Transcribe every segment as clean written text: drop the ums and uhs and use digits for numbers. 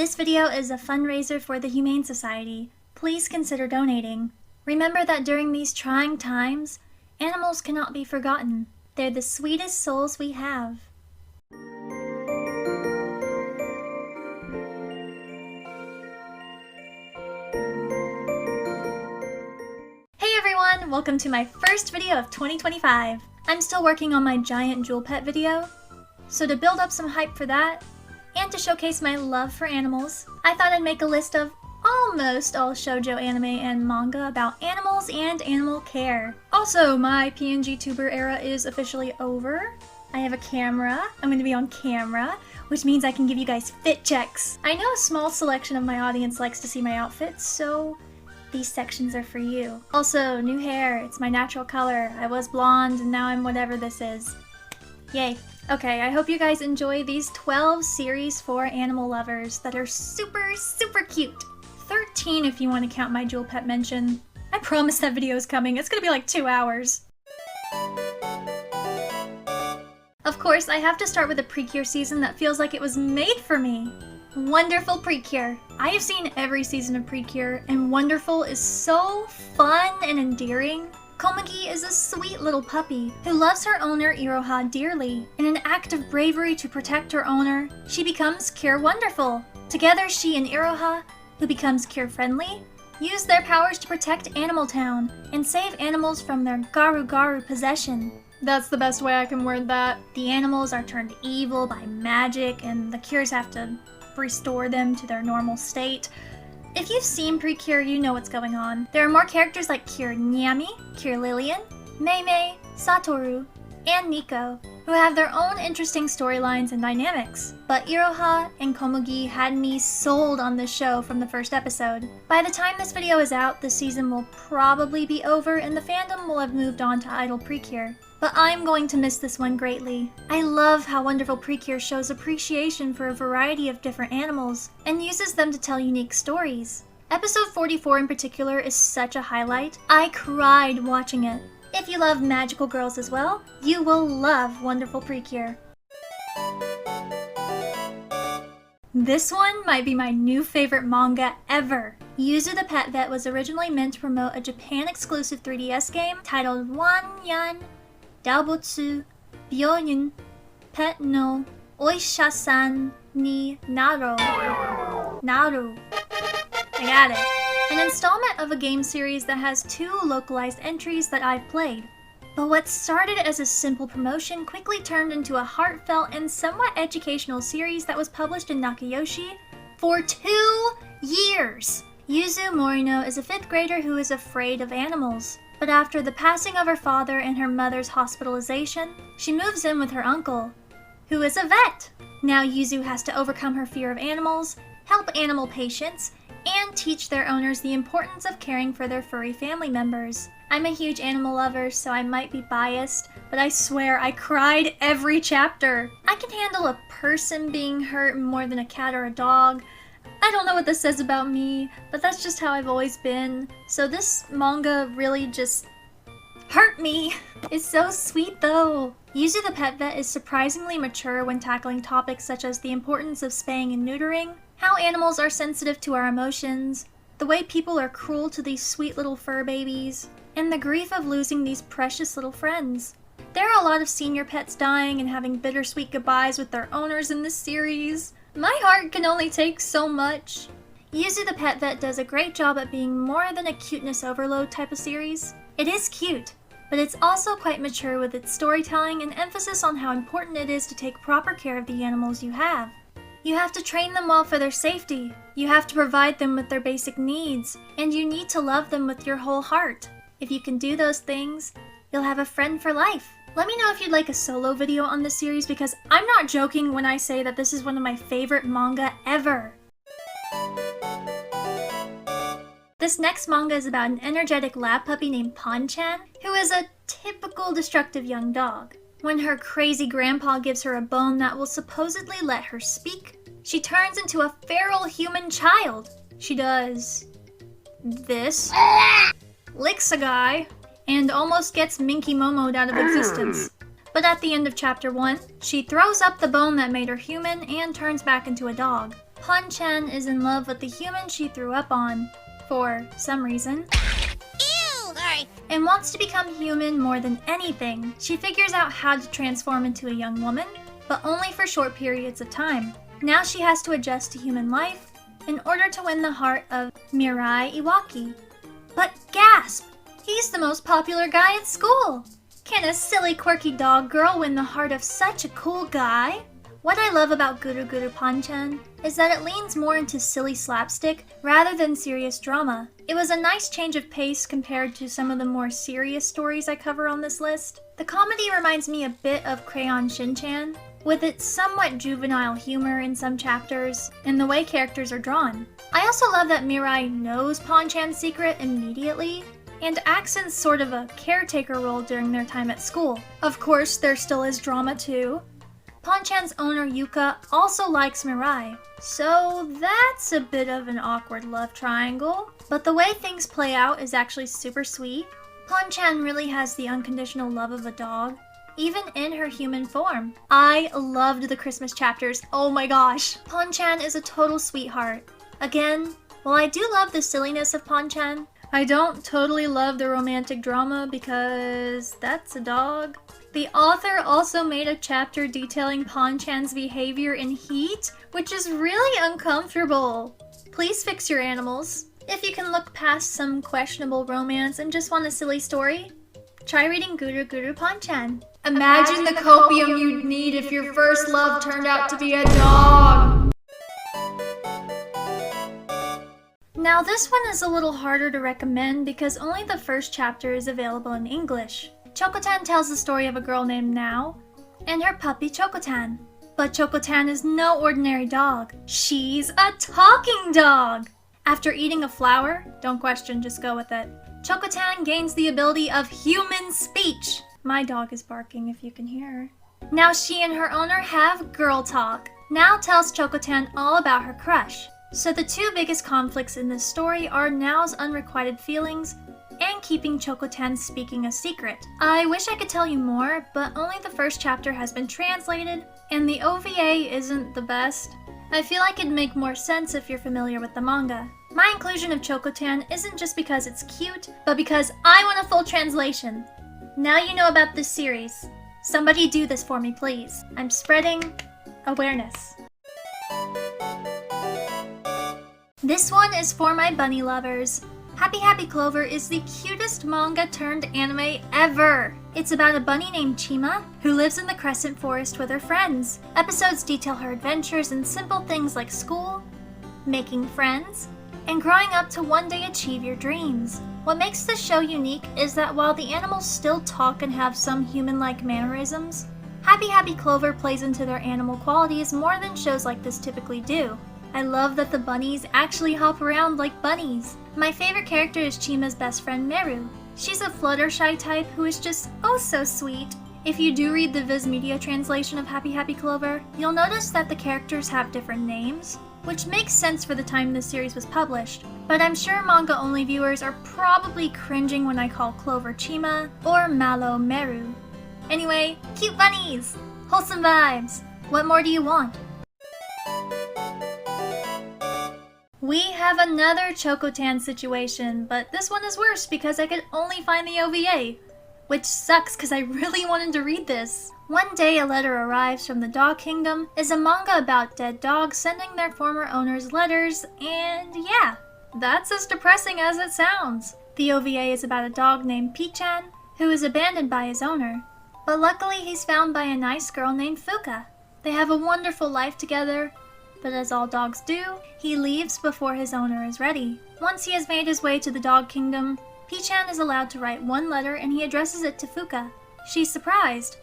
This video is a fundraiser for the Humane Society. Please consider donating. Remember that during these trying times, animals cannot be forgotten. They're the sweetest souls we have. Hey everyone! Welcome to my first video of 2025. I'm still working on my giant jewel pet video, so to build up some hype for that, and to showcase my love for animals, I thought I'd make a list of almost all shoujo anime and manga about animals and animal care. Also, my PNG tuber era is officially over. I have a camera. I'm going to be on camera, which means I can give you guys fit checks. I know a small selection of my audience likes to see my outfits, so these sections are for you. Also, new hair. It's my natural color. I was blonde and now I'm whatever this is. Yay. Okay, I hope you guys enjoy these 12 series for animal lovers that are super cute. 13 if you want to count my jewel pet mention. I promise that video is coming. It's gonna be like 2 hours. Of course, I have to start with a Precure season that feels like it was made for me. Wonderful Precure. I have seen every season of Precure, and Wonderful is so fun and endearing. Komugi is a sweet little puppy who loves her owner Iroha dearly. In an act of bravery to protect her owner, she becomes Cure Wonderful. Together, she and Iroha, who becomes Cure Friendly, use their powers to protect Animal Town and save animals from their garu possession. That's the best way I can word that. The animals are turned evil by magic, and the Cures have to restore them to their normal state. If you've seen Precure, you know what's going on. There are more characters like Cure Nyami, Cure Lillian, Mei, Satoru, and Neko, who have their own interesting storylines and dynamics. But Iroha and Komugi had me sold on this show from the first episode. By the time this video is out, the season will probably be over and the fandom will have moved on to idle Precure. But I'm going to miss this one greatly. I love how Wonderful Precure shows appreciation for a variety of different animals and uses them to tell unique stories. Episode 44 in particular is such a highlight. I cried watching it. If you love magical girls as well, you will love Wonderful Precure. This one might be my new favorite manga ever. Yuzu the Pet Vet was originally meant to promote a Japan-exclusive 3DS game titled Wanyan Daobotsu Byoyun Pet no Oisha-san ni Naru. I got it. An installment of a game series that has 2 localized entries that I've played. But what started as a simple promotion quickly turned into a heartfelt and somewhat educational series that was published in Nakayoshi for 2 years. Yuzu Morino is a 5th grader who is afraid of animals. But after the passing of her father and her mother's hospitalization, she moves in with her uncle, who is a vet. Now Yuzu has to overcome her fear of animals, help animal patients, and teach their owners the importance of caring for their furry family members. I'm a huge animal lover, so I might be biased, but I swear I cried every chapter. I can handle a person being hurt more than a cat or a dog. I don't know what this says about me, but that's just how I've always been. So this manga really just hurt me. It's so sweet though. Yuzu the Pet Vet is surprisingly mature when tackling topics such as the importance of spaying and neutering, how animals are sensitive to our emotions, the way people are cruel to these sweet little fur babies, and the grief of losing these precious little friends. There are a lot of senior pets dying and having bittersweet goodbyes with their owners in this series. My heart can only take so much. Yuzu the Pet Vet does a great job at being more than a cuteness overload type of series. It is cute, but it's also quite mature with its storytelling and emphasis on how important it is to take proper care of the animals you have. You have to train them well for their safety. You have to provide them with their basic needs, and you need to love them with your whole heart. If you can do those things, you'll have a friend for life. Let me know if you'd like a solo video on this series because I'm not joking when I say that this is one of my favorite manga ever. This next manga is about an energetic lab puppy named Pon-chan, who is a typical destructive young dog. When her crazy grandpa gives her a bone that will supposedly let her speak, she turns into a feral human child. She does this, licks a guy, and almost gets Minky Momo'd out of existence. But at the end of chapter 1, she throws up the bone that made her human and turns back into a dog. Pon-chan is in love with the human she threw up on, for some reason. Ew! Sorry. And wants to become human more than anything. She figures out how to transform into a young woman, but only for short periods of time. Now she has to adjust to human life in order to win the heart of Mirai Iwaki. But gasp! He's the most popular guy at school! Can a silly quirky dog girl win the heart of such a cool guy? What I love about Guru Guru Pon-chan is that it leans more into silly slapstick rather than serious drama. It was a nice change of pace compared to some of the more serious stories I cover on this list. The comedy reminds me a bit of Crayon Shin-chan, with its somewhat juvenile humor in some chapters, and the way characters are drawn. I also love that Mirai knows Pon-chan's secret immediately, and acts in sort of a caretaker role during their time at school. Of course, there still is drama too. Pon-chan's owner Yuka also likes Mirai, so that's a bit of an awkward love triangle. But the way things play out is actually super sweet. Pon-chan really has the unconditional love of a dog, even in her human form. I loved the Christmas chapters, oh my gosh! Pon-chan is a total sweetheart. Again, while I do love the silliness of Pon-chan, I don't totally love the romantic drama because that's a dog. The author also made a chapter detailing Pon-chan's behavior in heat, which is really uncomfortable. Please fix your animals. If you can look past some questionable romance and just want a silly story, try reading Guru Guru Pon-chan. Imagine the copium you'd need if your first love turned out to be a dog! Now this one is a little harder to recommend because only the first chapter is available in English. Chocoan tells the story of a girl named Nao and her puppy Chocoan. But Chocoan is no ordinary dog. She's a talking dog! After eating a flower, don't question, just go with it, Chocoan gains the ability of human speech. My dog is barking if you can hear her. Now she and her owner have girl talk. Nao tells Chocoan all about her crush. So the two biggest conflicts in this story are Nao's unrequited feelings and keeping Chocoan speaking a secret. I wish I could tell you more, but only the first chapter has been translated, and the OVA isn't the best. I feel like it'd make more sense if you're familiar with the manga. My inclusion of Chocoan isn't just because it's cute, but because I want a full translation. Now you know about this series. Somebody do this for me, please. I'm spreading awareness. This one is for my bunny lovers. Happy Happy Clover is the cutest manga turned anime ever. It's about a bunny named Chima who lives in the Crescent Forest with her friends. Episodes detail her adventures in simple things like school, making friends, and growing up to one day achieve your dreams. What makes this show unique is that while the animals still talk and have some human-like mannerisms, Happy Happy Clover plays into their animal qualities more than shows like this typically do. I love that the bunnies actually hop around like bunnies. My favorite character is Chima's best friend Meru. She's a Fluttershy type who is just oh so sweet. If you do read the Viz Media translation of Happy Happy Clover, you'll notice that the characters have different names, which makes sense for the time this series was published. But I'm sure manga-only viewers are probably cringing when I call Clover Chima or Mallow Meru. Anyway, cute bunnies! Wholesome vibes! What more do you want? We have another Chocoan situation, but this one is worse because I could only find the OVA, which sucks because I really wanted to read this. One day a letter arrives from the Dog Kingdom is a manga about dead dogs sending their former owners letters, and yeah, that's as depressing as it sounds. The OVA is about a dog named Pichan who is abandoned by his owner, but luckily he's found by a nice girl named Fuka. They have a wonderful life together, but as all dogs do, he leaves before his owner is ready. Once he has made his way to the Dog Kingdom, Pichan is allowed to write one letter and he addresses it to Fuka. She's surprised,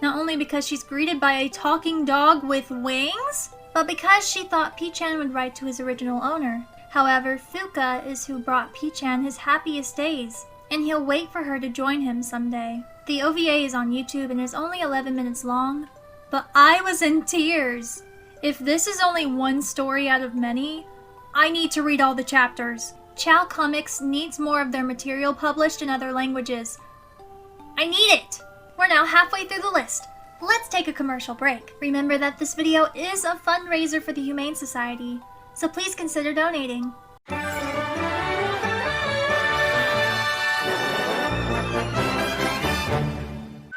not only because she's greeted by a talking dog with wings, but because she thought Pichan would write to his original owner. However, Fuka is who brought Pichan his happiest days, and he'll wait for her to join him someday. The OVA is on YouTube and is only 11 minutes long, but I was in tears. If this is only one story out of many, I need to read all the chapters. Chow Comics needs more of their material published in other languages. I need it! We're now halfway through the list. Let's take a commercial break. Remember that this video is a fundraiser for the Humane Society, so please consider donating.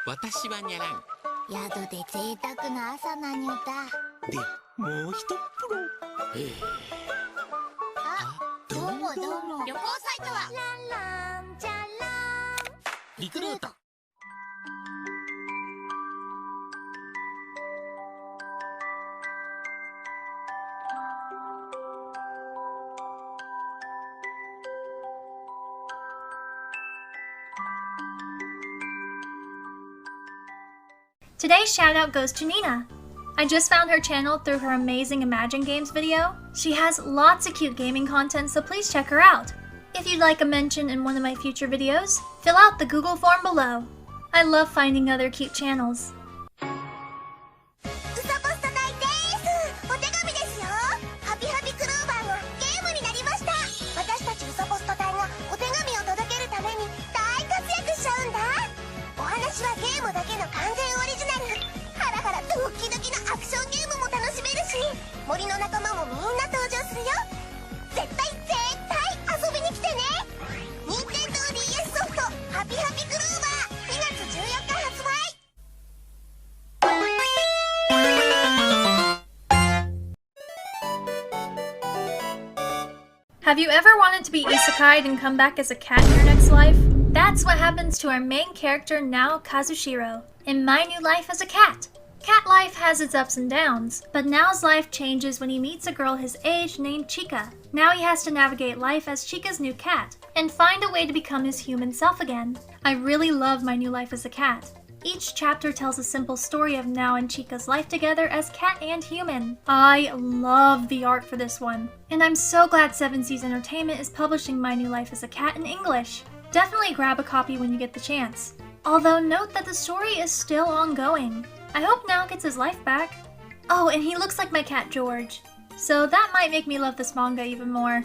私はにゃらん。宿で贅沢な朝なにょだ。で、もう一プロ。あ、どうもどうも。旅行サイトはランランじゃらん。リクルート。Today's shoutout goes to Nina. I just found her channel through her amazing Imagine Games video. She has lots of cute gaming content, so please check her out. If you'd like a mention in one of my future videos, fill out the Google form below. I love finding other cute channels. うさポスト大です。お手紙ですよ。ハピハピクローバーがゲームになりました。私たちうさポスト隊がお手紙を届けるために大活躍しちゃうんだ。お話はゲームだけの完全オリジナル。ハラハラドキドキのアクションゲームも楽しめるし、森の仲間もみんな登場するよ。絶対遊びに来てね。任天堂 DS ソフトハピハピクローバー2月14日発売。Have you ever wanted to be isekai'd and come back as a cat in your next life? That's what happens to our main character, Nao Kazushiro, in My New Life as a Cat. Cat life has its ups and downs, but Nao's life changes when he meets a girl his age named Chika. Now he has to navigate life as Chika's new cat, and find a way to become his human self again. I really love My New Life as a Cat. Each chapter tells a simple story of Nao and Chika's life together as cat and human. I love the art for this one, and I'm so glad 7 Seas Entertainment is publishing My New Life as a Cat in English. Definitely grab a copy when you get the chance. Although note that the story is still ongoing. I hope Nao gets his life back. Oh, and he looks like my cat George, so that might make me love this manga even more.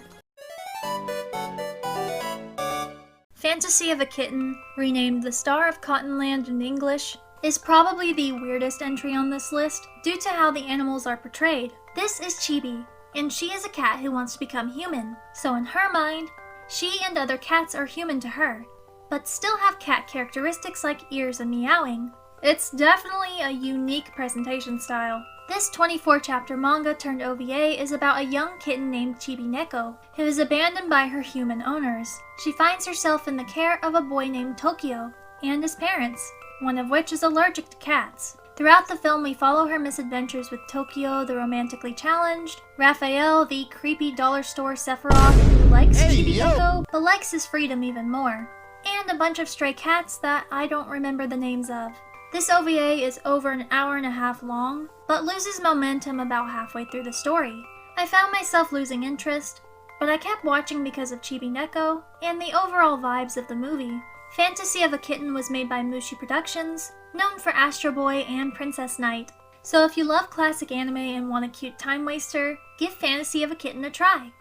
Fantasy of a Kitten, renamed The Star of Cottonland in English, is probably the weirdest entry on this list due to how the animals are portrayed. This is Chibi, and she is a cat who wants to become human, so in her mind, she and other cats are human to her, but still have cat characteristics like ears and meowing. It's definitely a unique presentation style. This 24-chapter manga turned OVA is about a young kitten named Chibi Neko, who is abandoned by her human owners. She finds herself in the care of a boy named Tokyo and his parents, one of which is allergic to cats. Throughout the film, we follow her misadventures with Tokyo, the romantically challenged, Raphael, the creepy dollar store Sephiroth who likes Chibi Neko, but likes his freedom even more, and a bunch of stray cats that I don't remember the names of. This OVA is over an hour and a half long, but loses momentum about halfway through the story. I found myself losing interest, but I kept watching because of Chibi Neko and the overall vibes of the movie. Fantasy of a Kitten was made by Mushi Productions, known for Astro Boy and Princess Knight. So if you love classic anime and want a cute time waster, give Fantasy of a Kitten a try.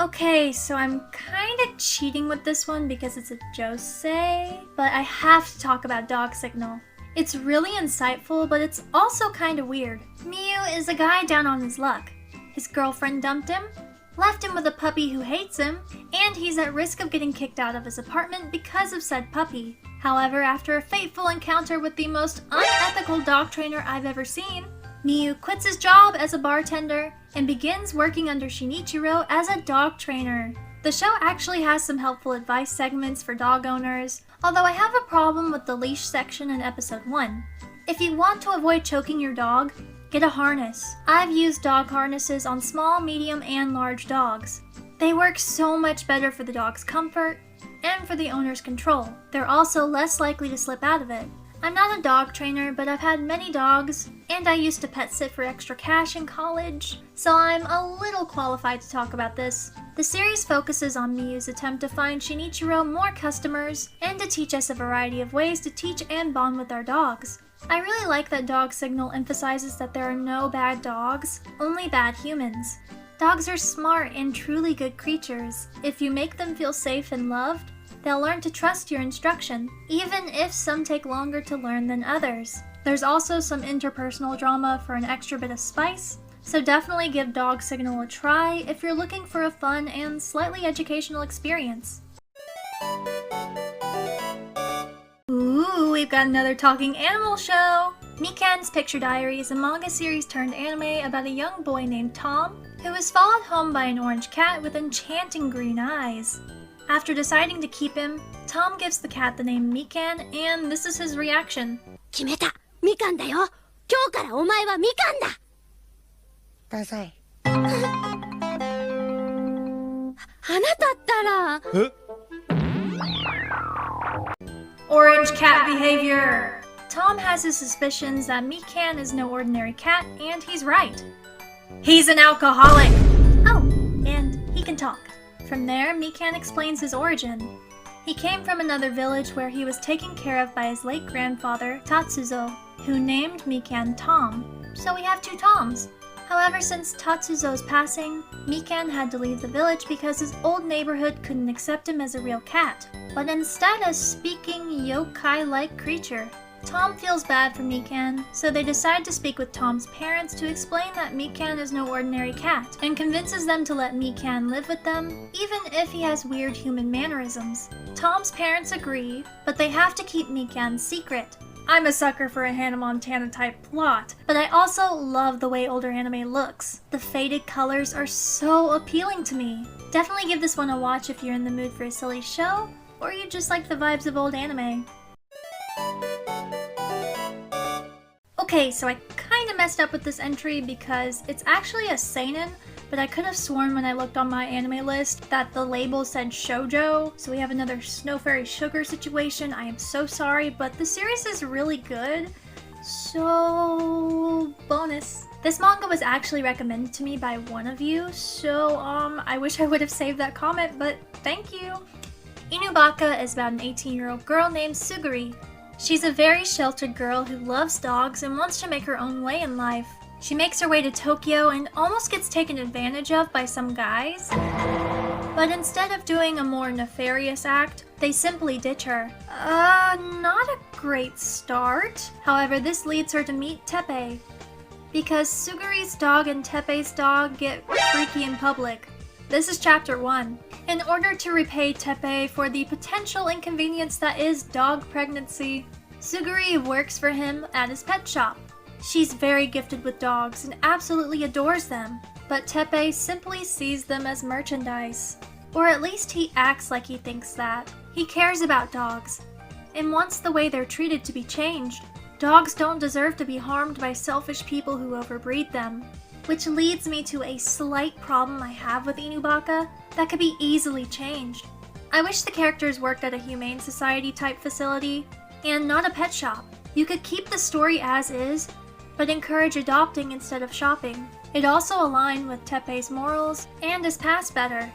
Okay, so I'm kind of cheating with this one because it's a josei, but I have to talk about Dog Signal. It's really insightful, but it's also kind of weird. Miu is a guy down on his luck. His girlfriend dumped him, left him with a puppy who hates him, and he's at risk of getting kicked out of his apartment because of said puppy. However, after a fateful encounter with the most unethical dog trainer I've ever seen, Miu quits his job as a bartender and begins working under Shinichiro as a dog trainer. The show actually has some helpful advice segments for dog owners, although I have a problem with the leash section in episode 1. If you want to avoid choking your dog, get a harness. I've used dog harnesses on small, medium, and large dogs. They work so much better for the dog's comfort and for the owner's control. They're also less likely to slip out of it. I'm not a dog trainer, but I've had many dogs, and I used to pet sit for extra cash in college, so I'm a little qualified to talk about this. The series focuses on Miu's attempt to find Shinichiro more customers, and to teach us a variety of ways to teach and bond with our dogs. I really like that Dog Signal emphasizes that there are no bad dogs, only bad humans. Dogs are smart and truly good creatures. If you make them feel safe and loved, They'll learn to trust your instruction, even if some take longer to learn than others. There's also some interpersonal drama for an extra bit of spice, so definitely give Dog Signal a try if you're looking for a fun and slightly educational experience. Ooh, we've got another talking animal show! Mikan's Picture Diary is a manga series turned anime about a young boy named Tom, who is followed home by an orange cat with enchanting green eyes. After deciding to keep him, Tom gives the cat the name Mikan, and this is his reaction. 決めた。みかんだよ。今日からお前はみかんだ。ダサい。あなたったら。Orange cat behavior! Tom has his suspicions that Mikan is no ordinary cat, and he's right. He's an alcoholic! Oh, and he can talk. From there, Mikan explains his origin. He came from another village where he was taken care of by his late grandfather, Tatsuzo, who named Mikan Tom. So we have two Toms. However, since Tatsuzo's passing, Mikan had to leave the village because his old neighborhood couldn't accept him as a real cat, but instead a speaking yokai-like creature. Tom feels bad for Mikan, so they decide to speak with Tom's parents to explain that Mikan is no ordinary cat, and convinces them to let Mikan live with them, even if he has weird human mannerisms. Tom's parents agree, but they have to keep Mikan secret. I'm a sucker for a Hannah Montana type plot, but I also love the way older anime looks. The faded colors are so appealing to me. Definitely give this one a watch if you're in the mood for a silly show, or you just like the vibes of old anime. Okay, so I kinda messed up with this entry because it's actually a seinen, but I could have sworn when I looked on my anime list that the label said Shoujo, so we have another Snow Fairy Sugar situation. I am so sorry, but the series is really good, so bonus. This manga was actually recommended to me by one of you, so I wish I would have saved that comment, but thank you. Inubaka is about an 18-year-old girl named Suguri. She's a very sheltered girl who loves dogs and wants to make her own way in life. She makes her way to Tokyo and almost gets taken advantage of by some guys. But instead of doing a more nefarious act, they simply ditch her. Not a great start. However, this leads her to meet Teppei, because Suguri's dog and Teppei's dog get freaky in public. This is chapter 1. In order to repay Teppei for the potential inconvenience that is dog pregnancy, Suguri works for him at his pet shop. She's very gifted with dogs and absolutely adores them, but Teppei simply sees them as merchandise. Or at least he acts like he thinks that. He cares about dogs and wants the way they're treated to be changed. Dogs don't deserve to be harmed by selfish people who overbreed them. Which leads me to a slight problem I have with Inubaka that could be easily changed. I wish the characters worked at a humane society type facility and not a pet shop. You could keep the story as is, but encourage adopting instead of shopping. It also aligned with Teppei's morals and his past better.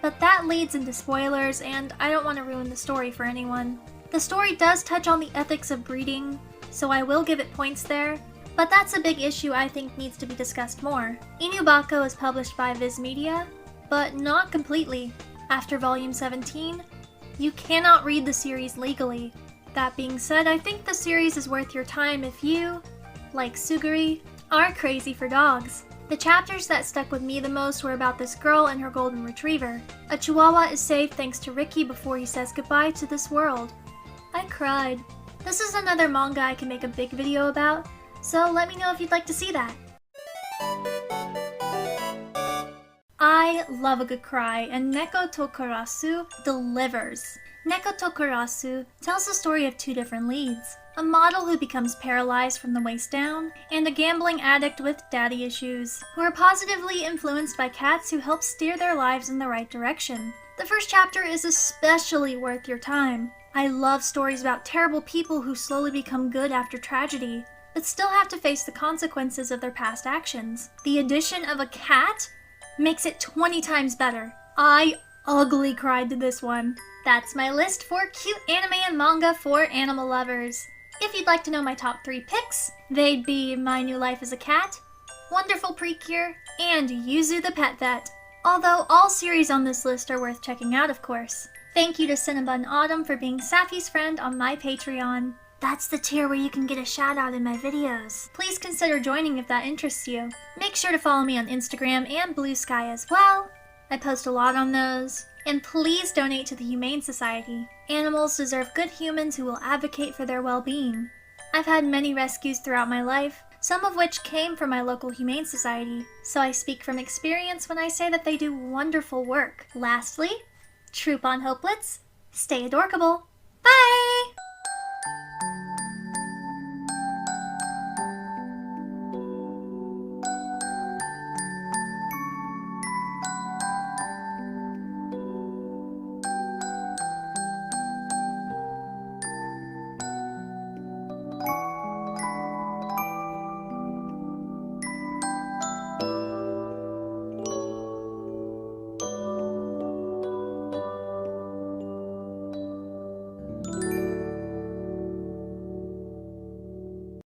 But that leads into spoilers, and I don't want to ruin the story for anyone. The story does touch on the ethics of breeding, so I will give it points there. But that's a big issue I think needs to be discussed more. Inubaka was published by Viz Media, but not completely. After volume 17, you cannot read the series legally. That being said, I think the series is worth your time if you, like Suguri, are crazy for dogs. The chapters that stuck with me the most were about this girl and her golden retriever. A chihuahua is saved thanks to Ricky before he says goodbye to this world. I cried. This is another manga I can make a big video about, so let me know if you'd like to see that. I love a good cry, and Neko to Karasu delivers. Neko to Karasu tells the story of two different leads. A model who becomes paralyzed from the waist down, and a gambling addict with daddy issues, who are positively influenced by cats who help steer their lives in the right direction. The first chapter is especially worth your time. I love stories about terrible people who slowly become good after tragedy, but still have to face the consequences of their past actions. The addition of a cat makes it 20 times better. I ugly cried to this one. That's my list for cute anime and manga for animal lovers. If you'd like to know my top 3 picks, they'd be My New Life as a Cat, Wonderful Precure, and Yuzu the Pet Vet. Although all series on this list are worth checking out, of course. Thank you to Cinnabon Autumn for being Safi's friend on my Patreon. That's the tier where you can get a shout out in my videos. Please consider joining if that interests you. Make sure to follow me on Instagram and Blue Sky as well. I post a lot on those. And please donate to the Humane Society. Animals deserve good humans who will advocate for their well-being. I've had many rescues throughout my life, some of which came from my local Humane Society, so I speak from experience when I say that they do wonderful work. Lastly, troop on Hopelets, stay adorkable. Bye!